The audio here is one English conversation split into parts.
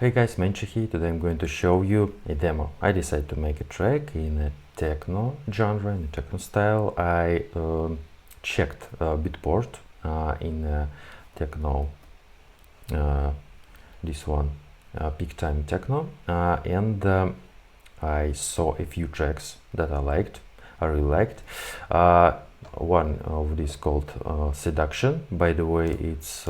Hey guys, Menchi here. Today I'm going to show you a demo. I decided to make a track in a techno genre, in a techno style. I checked Beatport in techno, this one, peak time techno, and I saw a few tracks that I really liked. One of these called Seduction. By the way, it's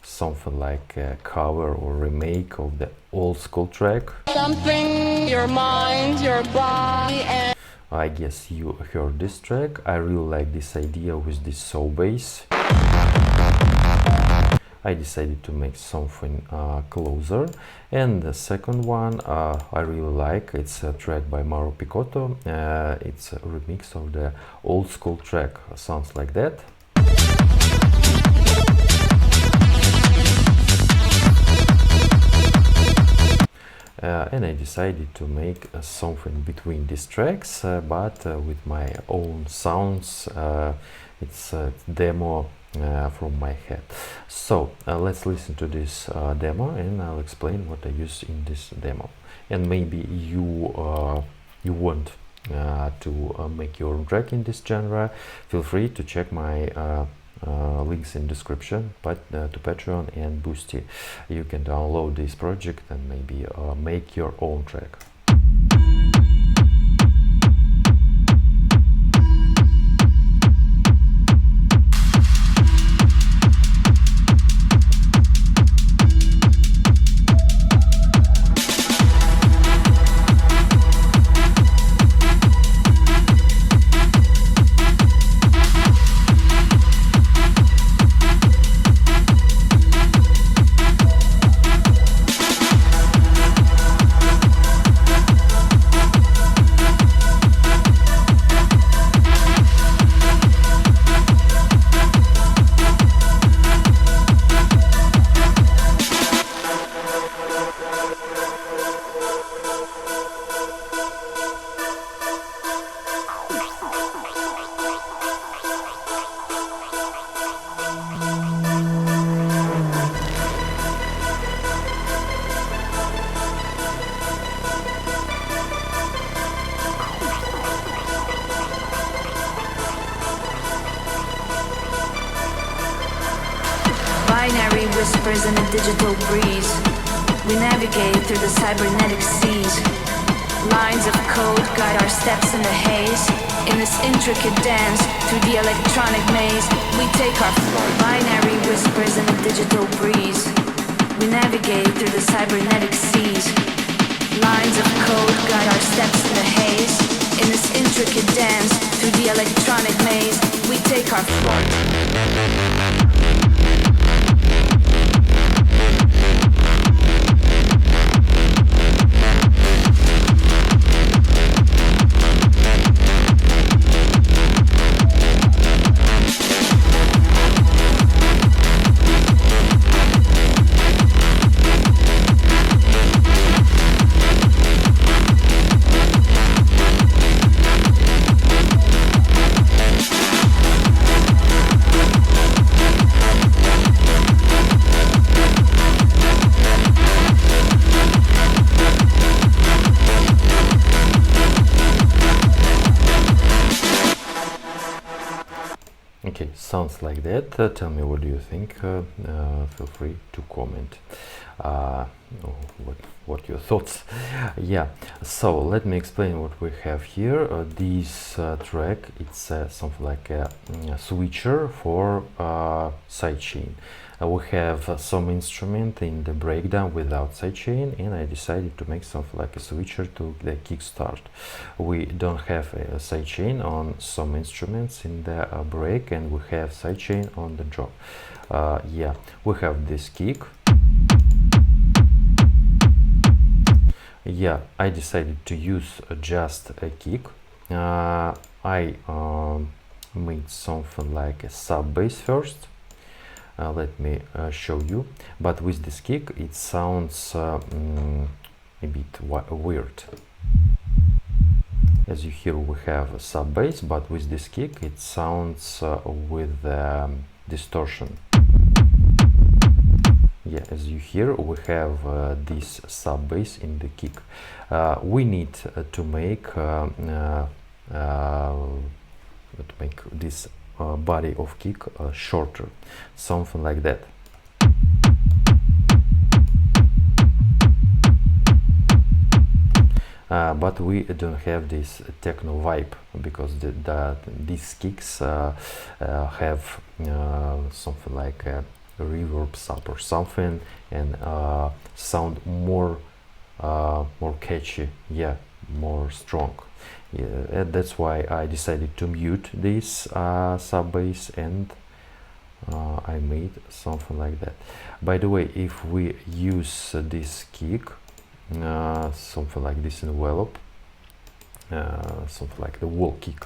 something like a cover or remake of the old school track. Something, your mind, your body, and I guess you heard this track. I really like this idea with this soul bass. I decided to make something closer. And the second one I really like. It's a track by Mauro Picotto. It's a remix of the old school track. Sounds like that. And I decided to make something between these tracks, but with my own sounds. It's a demo from my head. So let's listen to this demo, and I'll explain what I use in this demo. And maybe you want to make your own track in this genre. Feel free to check my links in description, but to Patreon and Boosty. You can download this project and maybe make your own track. Binary whispers in a digital breeze. We navigate through the cybernetic seas. Lines of code guide our steps in the haze. In this intricate dance through the electronic maze, we take our flight. Binary whispers in a digital breeze. We navigate through the cybernetic seas. Lines of code guide our steps in the haze. In this intricate dance through the electronic maze, we take our flight. Okay, sounds like that. Tell me what do you think. Feel free to comment what your thoughts. Yeah, so let me explain what we have here. This track, it's something like a switcher for sidechain. We have some instrument in the breakdown without sidechain, and I decided to make something like a switcher to the kickstart. We don't have a sidechain on some instruments in the break, and we have sidechain on the drop. Yeah, we have this kick. Yeah, I decided to use just a kick. I made something like a sub bass first. Let me show you. But with this kick, it sounds a bit weird. As you hear, we have a sub bass, but with this kick, it sounds with distortion. yeah, as you hear, we have this sub bass in the kick. We need to make this body of kick shorter, something like that. But we don't have this techno vibe, because these kicks have something like a reverb sub or something, and sound more catchy, yeah, more strong. Yeah, that's why I decided to mute this sub bass, and I made something like that. By the way, if we use this kick, something like this envelope, something like the wall kick,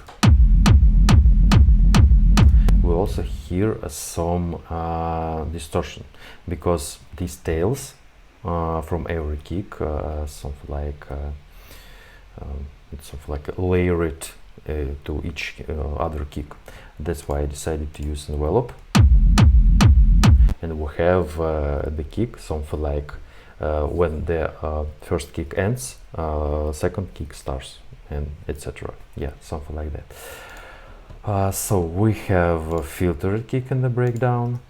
we also hear some distortion, because these tails from every kick something like it's something like layered to each other kick. That's why I decided to use envelope, and we have the kick something like when the first kick ends, second kick starts, and etc. Yeah, something like that. So we have a filtered kick in the breakdown.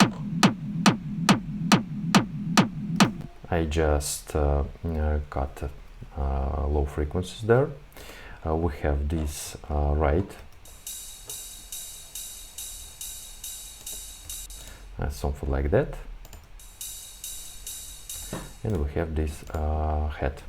I just cut low frequencies there. We have this right, something like that, and we have this head.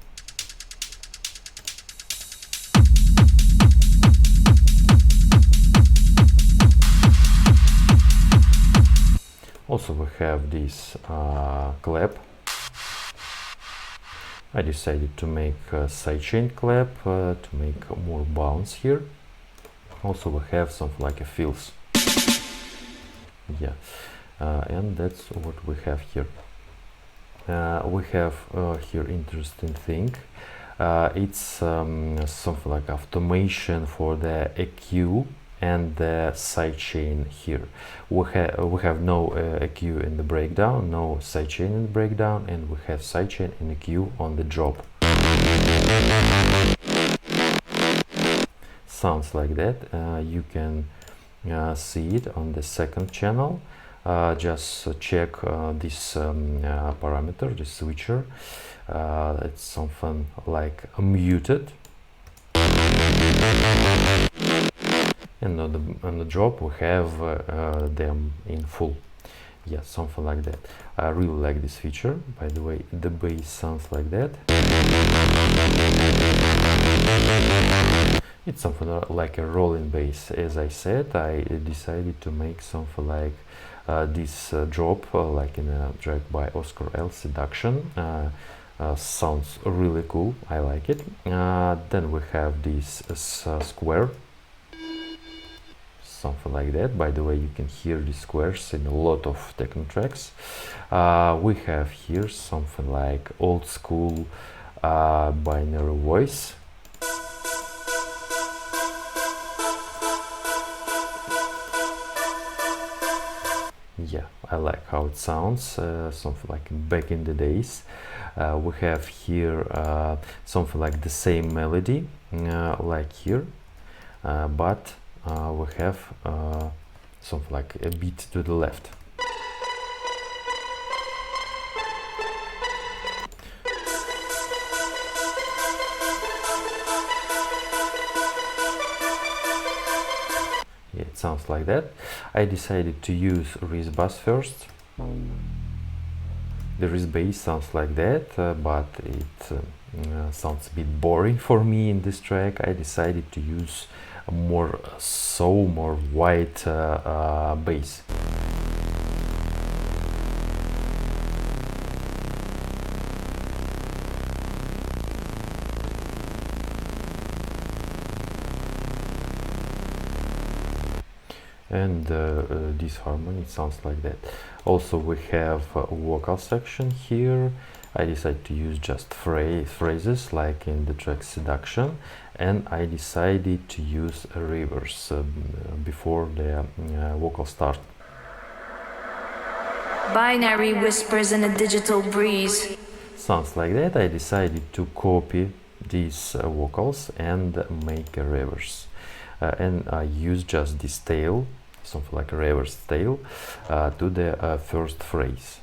Also we have this clap. I decided to make a sidechain clap to make more bounce here. Also we have something like a fills. Yeah, and that's what we have here. We have here interesting thing. It's something like automation for the EQ and the sidechain here. We have no EQ in the breakdown, no sidechain in the breakdown, and we have sidechain and EQ on the drop. Sounds like that. You can see it on the second channel. Just check this parameter, this switcher. It's something like muted. And on the drop we have them in full. Yeah, something like that. I really like this feature. By the way, the bass sounds like that. It's something like a rolling bass. As I said, I decided to make something like this drop, like in a track by Oscar L, Seduction. Sounds really cool. I like it. Then we have this square, something like that. By the way, you can hear the squares in a lot of techno tracks. We have here something like old school binary voice. Yeah, I like how it sounds, something like back in the days. We have here something like the same melody like here, but we have something like a beat to the left. Yeah, it sounds like that. I decided to use Riz bass first. The Riz bass sounds like that, but it sounds a bit boring for me in this track. I decided to use a more soul, more white bass. And this harmony sounds like that. Also we have a vocal section here. I decided to use just phrases like in the track Seduction, and I decided to use a reverse before the vocal start. Binary whispers in a digital breeze. Sounds like that. I decided to copy these vocals and make a reverse. And I use just this tail, something like a reverse tail, to the first phrase.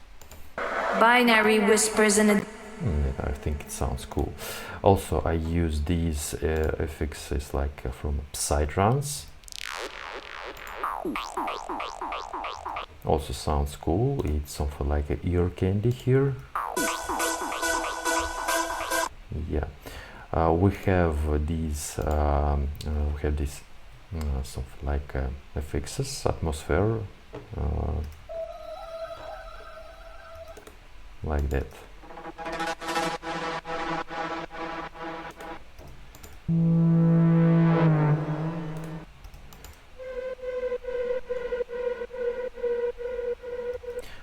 Binary whispers in a... I think it sounds cool. Also, I use these effects like from Psytrance. Also sounds cool. It's something like an ear candy here. Yeah, we have these. We have this something like effects, atmosphere, like that.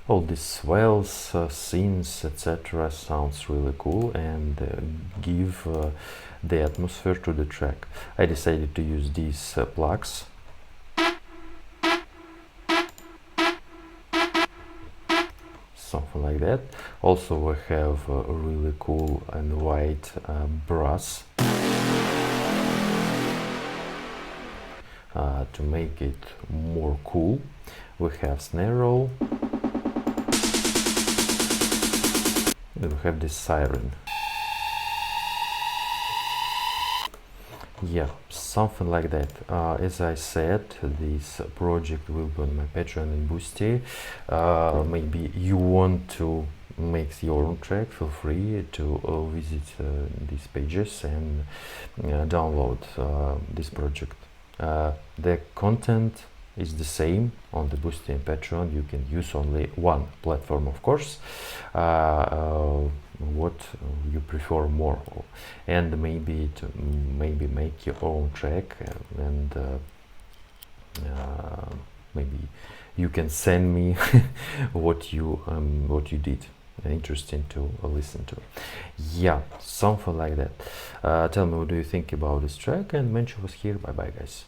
All these swells, scenes, etc. sounds really cool and give the atmosphere to the track. I decided to use these plugs. Something like that. Also we have a really cool and white brass to make it more cool. We have snare roll. And we have this siren. Yeah, something like that. As I said, this project will be on my Patreon and Boosty. Maybe you want to make your own track, feel free to visit these pages and download this project. The content is the same on the Boosty and Patreon. You can use only one platform, of course. What you prefer more, and maybe make your own track, and maybe you can send me what you did. Interesting to listen to. Yeah, something like that. Tell me what do you think about this track, and mention us here. Bye bye, guys.